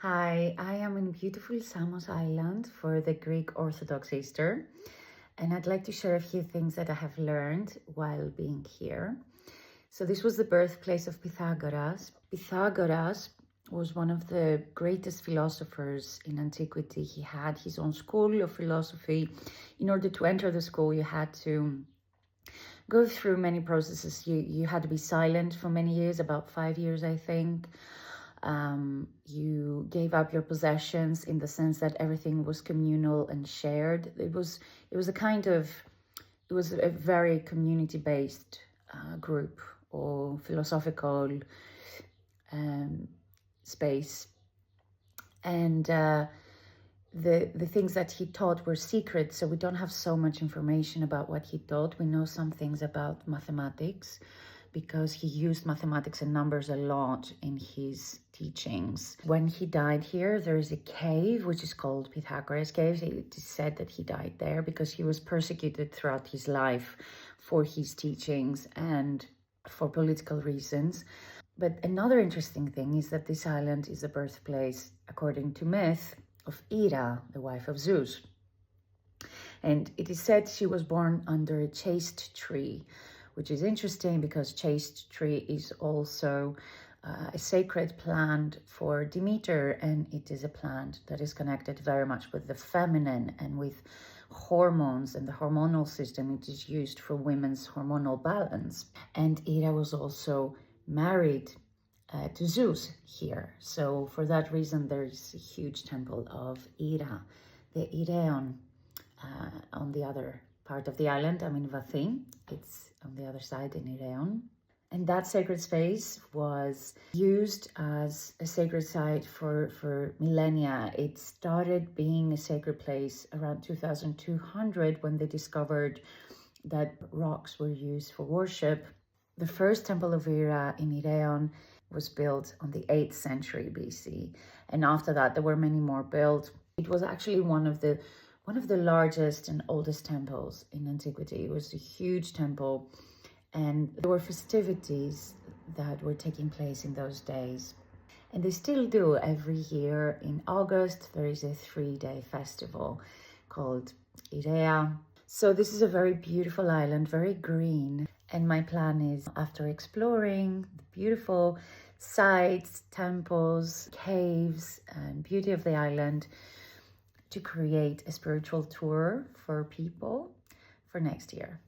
Hi, I am in beautiful Samos Island for the Greek Orthodox Easter, and I'd like to share a few things that I have learned while being here. So this was the birthplace of Pythagoras. Pythagoras was one of the greatest philosophers in antiquity. He had his own school of philosophy. In order to enter the school, you had to go through many processes. You had to be silent for many years, about 5 years, I think. You gave up your possessions in the sense that everything was communal and shared. It was a very community-based group or philosophical space. And the things that he taught were secret, so we don't have so much information about what he taught. We know some things about mathematics because he used mathematics and numbers a lot in his teachings. When he died here, there is a cave which is called Pythagoras Cave. It is said that he died there because he was persecuted throughout his life for his teachings and for political reasons. But another interesting thing is that this island is the birthplace, according to myth, of Hera, the wife of Zeus. And it is said she was born under a chaste tree, which is interesting because chaste tree is also a sacred plant for Demeter, and it is a plant that is connected very much with the feminine and with hormones and the hormonal system. It is used for women's hormonal balance. And Hera was also married to Zeus here. So for that reason, there is a huge temple of Hera, the Ireon, on the other part of the island. I'm in Vathim. It's on the other side in Ireon. And that sacred space was used as a sacred site for millennia. It started being a sacred place around 2200 when they discovered that rocks were used for worship. The first temple of Hera in Ireon was built on the 8th century BC. And after that, there were many more built. It was actually one of the largest and oldest temples in antiquity. It was a huge temple, and there were festivities that were taking place in those days. And they still do. Every year in August, there is a 3-day festival called Irea. So this is a very beautiful island, very green. And my plan is, after exploring the beautiful sites, temples, caves, and beauty of the island, to create a spiritual tour for people for next year.